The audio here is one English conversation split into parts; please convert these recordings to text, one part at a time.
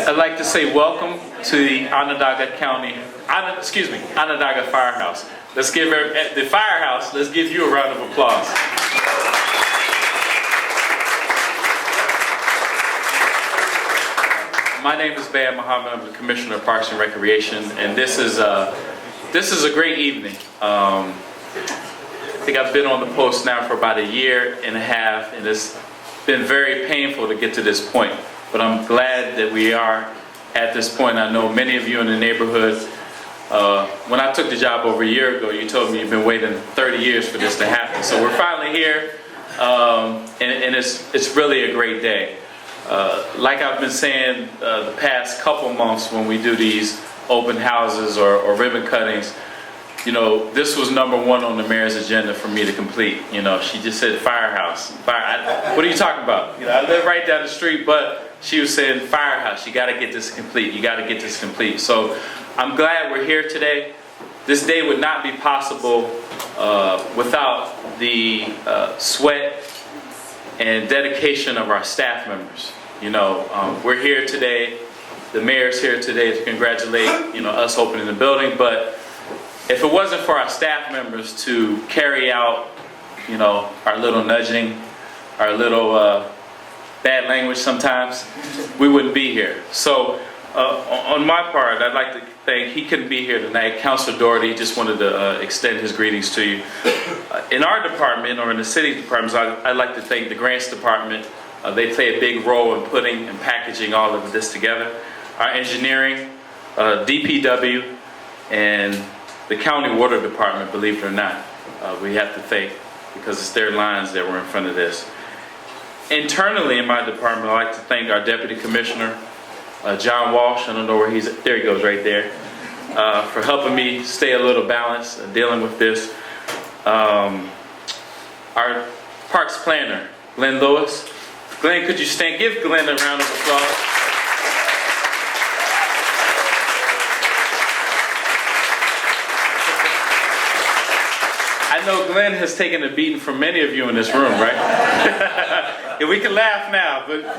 I'd like to say welcome to the Onondaga Onondaga Firehouse. Let's give the firehouse, let's give you a round of applause. My name is Bayan Muhammad. I'm the Commissioner of Parks and Recreation, and this is a great evening. I think I've been on the post now for about a year and a half, and it's been very painful to get to this point. But I'm glad that we are at this point. I know many of you in the neighborhood, when I took the job over a year ago, you told me you've been waiting 30 years for this to happen. So we're finally here, and it's really a great day. Like I've been saying the past couple months when we do these open houses or ribbon cuttings, you know, this was number one on the mayor's agenda for me to complete. You know, she just said firehouse. What are you talking about? You know, I live right down the street, but she was saying firehouse. You got to get this complete. You got to get this complete. So I'm glad we're here today. This day would not be possible without the sweat and dedication of our staff members. You know, we're here today. The mayor's here today to congratulate, us opening the building. But if it wasn't for our staff members to carry out, our little nudging, our little bad language sometimes, we wouldn't be here. So on my part, I'd like to thank, he couldn't be here tonight, Councilor Doherty just wanted to extend his greetings to you. In our department, or in the city departments, I'd like to thank the grants department. They play a big role in putting and packaging all of this together. Our engineering, DPW, and the county water department, believe it or not, we have to thank, because it's their lines that were in front of this. Internally in my department, I'd like to thank our deputy commissioner, John Walsh. I don't know where he's at. There he goes, right there, for helping me stay a little balanced dealing with this. Our parks planner, Glenn Lewis. Glenn, could you stand? Give Glenn a round of applause. I know Glenn has taken a beating from many of you in this room, right? Yeah, we can laugh now, but yeah,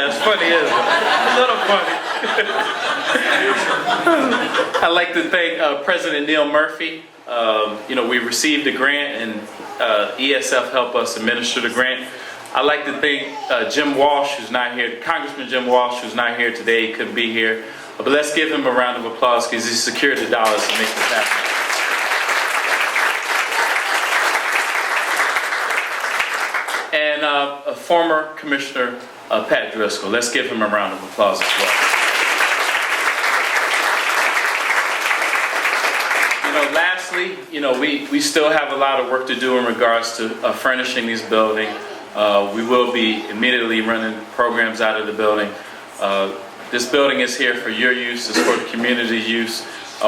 it's funny, isn't it? A little funny. I'd like to thank President Neil Murphy. We received a grant, and ESF helped us administer the grant. I'd like to thank Jim Walsh, who's not here, Congressman Jim Walsh, who's not here today. He couldn't be here. But let's give him a round of applause because he secured the dollars to make this happen. And a former Commissioner, Pat Driscoll. Let's give him a round of applause as well. Lastly, we still have a lot of work to do in regards to furnishing these buildings. We will be immediately running programs out of the building. This building is here for your use, it's for the community's use.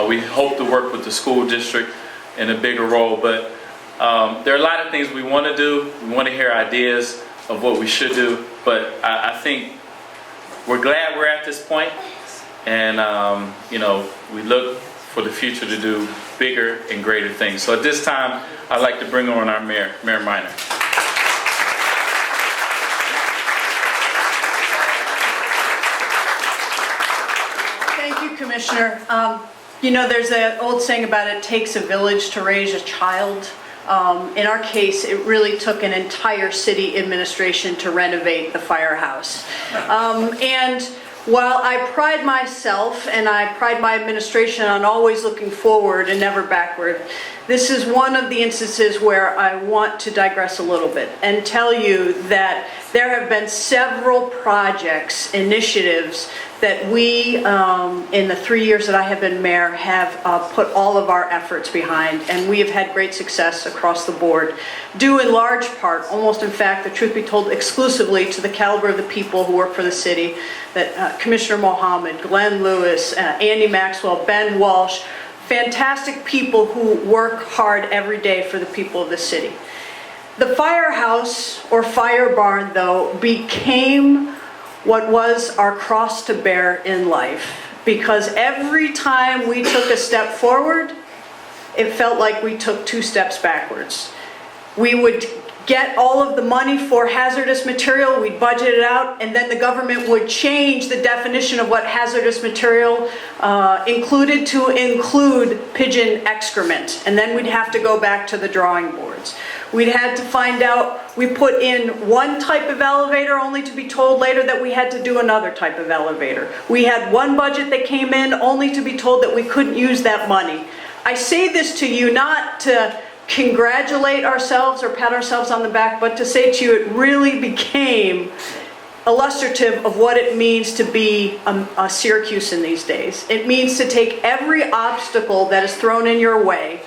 We hope to work with the school district in a bigger role, but there are a lot of things we want to do. We want to hear ideas of what we should do, but I think we're glad we're at this point, and we look for the future to do bigger and greater things. So at this time, I'd like to bring on our Mayor Minor. Commissioner, there's an old saying about it takes a village to raise a child. In our case, it really took an entire city administration to renovate the firehouse. And while I pride myself and I pride my administration on always looking forward and never backward, this is one of the instances where I want to digress a little bit and tell you that there have been several projects, initiatives that we, in the 3 years that I have been mayor, have put all of our efforts behind, and we have had great success across the board, due in large part, almost in fact, the truth be told, exclusively to the caliber of the people who work for the city, that Commissioner Mohammed, Glenn Lewis, Andy Maxwell, Ben Walsh, fantastic people who work hard every day for the people of the city. The firehouse, or Firebarn, though, became what was our cross to bear in life, because every time we took a step forward, it felt like we took 2 steps backwards. We would get all of the money for hazardous material, we'd budget it out, and then the government would change the definition of what hazardous material included to include pigeon excrement. And then we'd have to go back to the drawing boards. We'd had to find out, we put in one type of elevator only to be told later that we had to do another type of elevator. We had one budget that came in only to be told that we couldn't use that money. I say this to you not to congratulate ourselves or pat ourselves on the back, but to say to you it really became illustrative of what it means to be a Syracusan these days. It means to take every obstacle that is thrown in your way,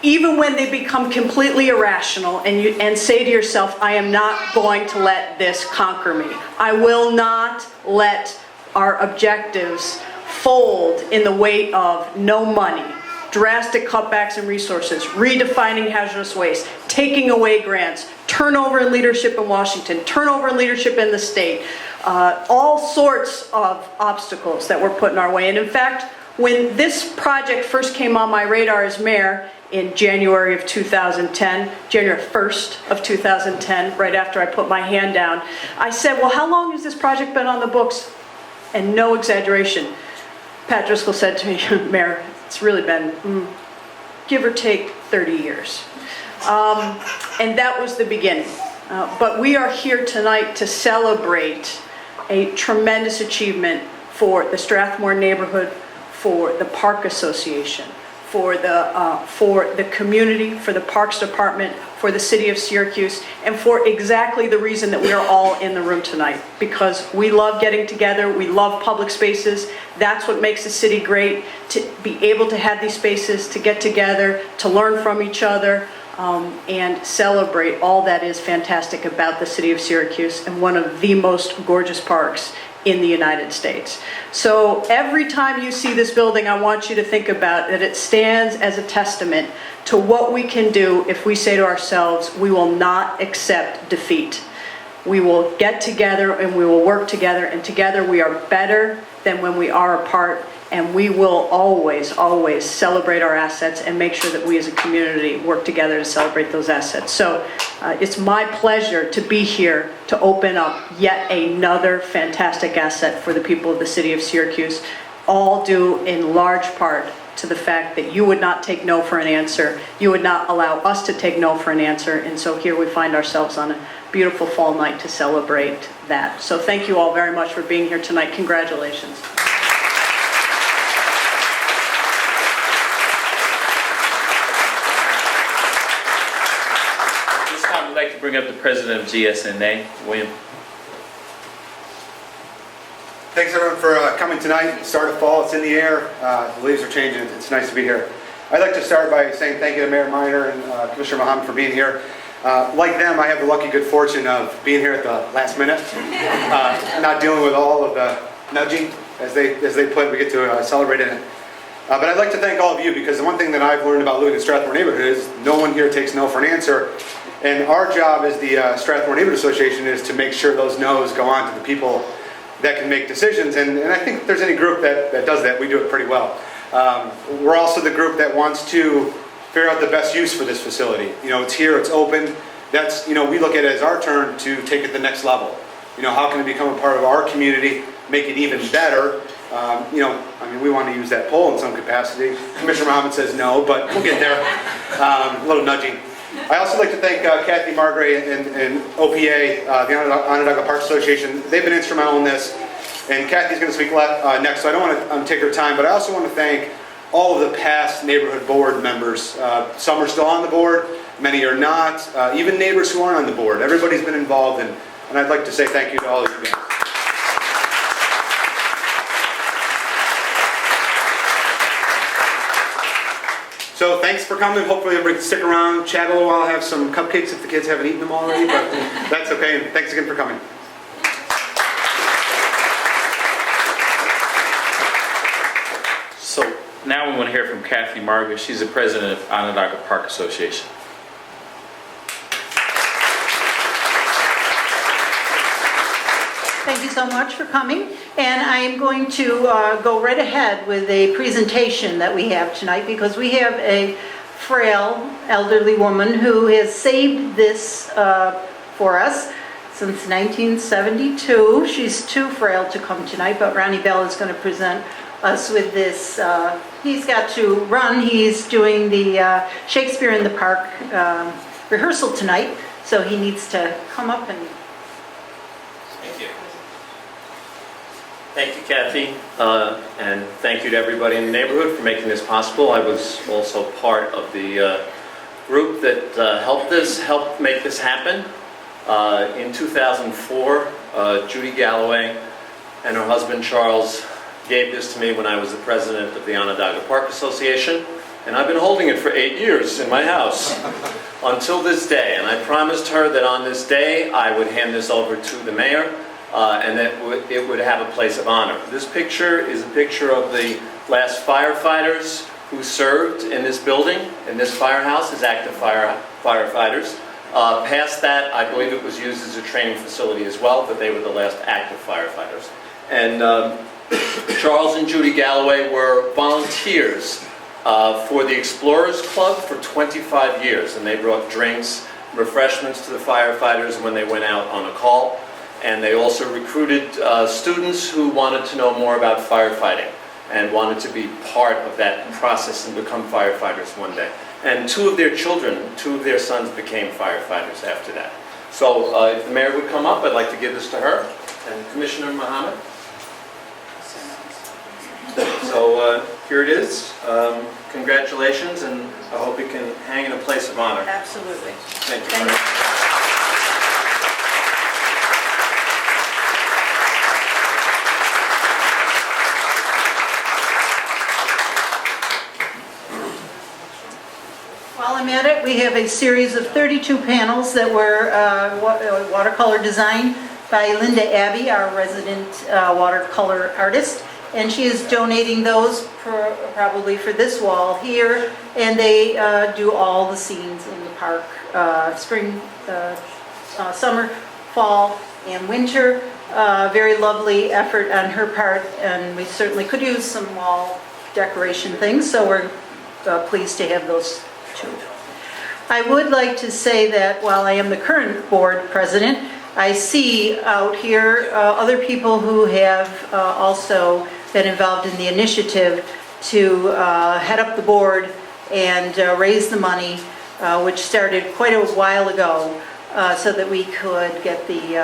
even when they become completely irrational, and say to yourself, I am not going to let this conquer me. I will not let our objectives fold in the weight of no money, drastic cutbacks in resources, redefining hazardous waste, taking away grants, turnover in leadership in Washington, turnover in leadership in the state, all sorts of obstacles that were put in our way. And in fact, when this project first came on my radar as mayor in January of 2010, January 1st of 2010, right after I put my hand down, I said, well, how long has this project been on the books? And no exaggeration, Pat Driscoll said to me, Mayor, it's really been, give or take, 30 years. And that was the beginning. But we are here tonight to celebrate a tremendous achievement for the Strathmore neighborhood, for the Park Association, for the community, for the Parks Department, for the city of Syracuse, and for exactly the reason that we are all in the room tonight. Because we love getting together, we love public spaces. That's what makes the city great, to be able to have these spaces, to get together, to learn from each other, and celebrate all that is fantastic about the city of Syracuse and one of the most gorgeous parks in the United States. So every time you see this building, I want you to think about that it stands as a testament to what we can do if we say to ourselves, we will not accept defeat. We will get together and we will work together, and together we are better than when we are apart, and we will always, always celebrate our assets and make sure that we as a community work together to celebrate those assets. So it's my pleasure to be here to open up yet another fantastic asset for the people of the city of Syracuse, all due in large part to the fact that you would not take no for an answer. You would not allow us to take no for an answer. And so here we find ourselves on a beautiful fall night to celebrate that. So thank you all very much for being here tonight. Congratulations. I'd like to bring up the president of GSNA, William. Thanks everyone for coming tonight. Start of fall, it's in the air. The leaves are changing. It's nice to be here. I'd like to start by saying thank you to Mayor Miner and Commissioner Muhammad for being here. Like them, I have the lucky good fortune of being here at the last minute, not dealing with all of the nudging, as they put. We get to celebrate in it. But I'd like to thank all of you, because the one thing that I've learned about living in Strathmore neighborhood is no one here takes no for an answer. And our job as the Strathmore Neighborhood Association is to make sure those no's go on to the people that can make decisions. And I think if there's any group that does that, we do it pretty well. We're also the group that wants to figure out the best use for this facility. You know, it's here, it's open. That's, you know, we look at it as our turn to take it to the next level. You know, how can it become a part of our community, make it even better? You know, I mean, we want to use that pole in some capacity. Commissioner Muhammad says no, but we'll get there. A little nudging. I also like to thank Kathy Margray and OPA, the Onondaga Park Association. They've been instrumental in this, and Kathy's going to speak next, so I don't want to take her time, but I also want to thank all of the past neighborhood board members. Some are still on the board, many are not, even neighbors who aren't on the board. Everybody's been involved, and I'd like to say thank you to all of you guys. So thanks for coming. Hopefully everybody can stick around, chat a little while, have some cupcakes if the kids haven't eaten them already, but that's okay. And thanks again for coming. So now we want to hear from Kathy Margaret. She's the president of Onondaga Park Association. Thank you so much for coming, and I am going to go right ahead with a presentation that we have tonight, because we have a frail elderly woman who has saved this for us since 1972. She's too frail to come tonight, but Ronnie Bell is going to present us with this. He's got to run. He's doing the Shakespeare in the Park rehearsal tonight, so he needs to come up and... Thank you. Thank you, Kathy, and thank you to everybody in the neighborhood for making this possible. I was also part of the group that helped make this happen. In 2004, Judy Galloway and her husband Charles gave this to me when I was the president of the Onondaga Park Association, and I've been holding it for 8 years in my house until this day. And I promised her that on this day I would hand this over to the mayor and that it would have a place of honor. This picture is a picture of the last firefighters who served in this building, in this firehouse, as active firefighters. Past that, I believe it was used as a training facility as well, but they were the last active firefighters. And Charles and Judy Galloway were volunteers for the Explorers Club for 25 years, and they brought drinks, refreshments to the firefighters when they went out on a call. And they also recruited students who wanted to know more about firefighting and wanted to be part of that process and become firefighters one day. And two of their sons became firefighters after that. So if the mayor would come up, I'd like to give this to her. And Commissioner Muhammad. So here it is. Congratulations, and I hope it can hang in a place of honor. Absolutely. Thank you very much. While I'm at it, we have a series of 32 panels that were watercolor designed by Linda Abbey, our resident watercolor artist. And she is donating those probably for this wall here. And they do all the scenes in the park, spring, summer, fall, and winter. Very lovely effort on her part, and we certainly could use some wall decoration things, so we're pleased to have those too. I would like to say that while I am the current board president, I see out here other people who have also been involved in the initiative to head up the board and raise the money, which started quite a while ago, so that we could get the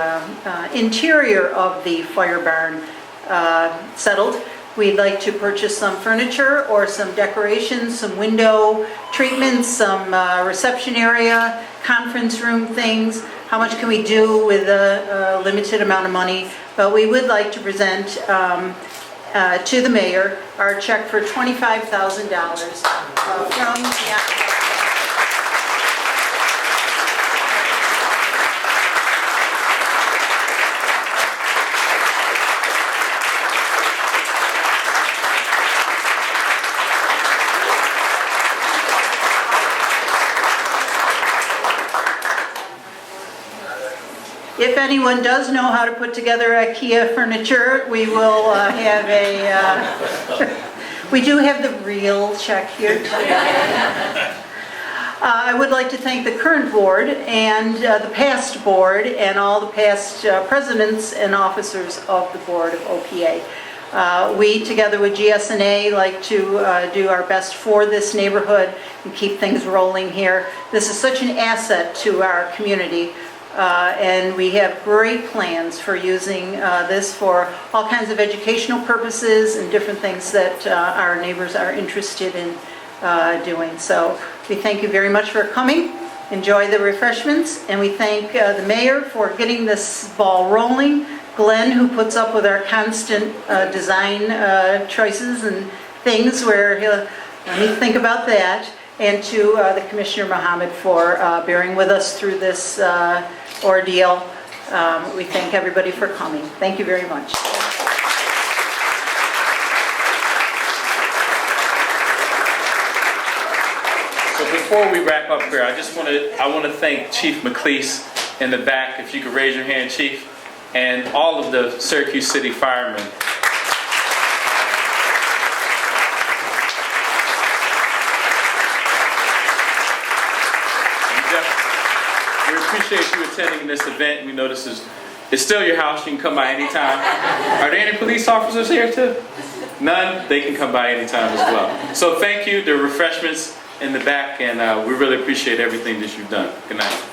interior of the Firebarn settled. We'd like to purchase some furniture or some decorations, some window treatments, some reception area, conference room things. How much can we do with a limited amount of money? But we would like to present to the mayor our check for $25,000 from the... If anyone does know how to put together IKEA furniture, we will have a, we do have the real check here. I would like to thank the current board and the past board and all the past presidents and officers of the board of OPA. We, together with GSNA, like to do our best for this neighborhood and keep things rolling here. This is such an asset to our community. And we have great plans for using this for all kinds of educational purposes and different things that our neighbors are interested in doing. So we thank you very much for coming. Enjoy the refreshments, and we thank the mayor for getting this ball rolling. Glenn, who puts up with our constant design choices and things where he'll let me think about that. And to the Commissioner Muhammad for bearing with us through this ordeal. We thank everybody for coming. Thank you very much. So before we wrap up here, I want to thank Chief McLeese in the back. If you could raise your hand, Chief, and all of the Syracuse City firemen. appreciate you attending this event. We know this is, it's still your house. You can come by anytime. Are there any police officers here too? None? They can come by anytime as well. So thank you. There are refreshments in the back, and we really appreciate everything that you've done. Good night.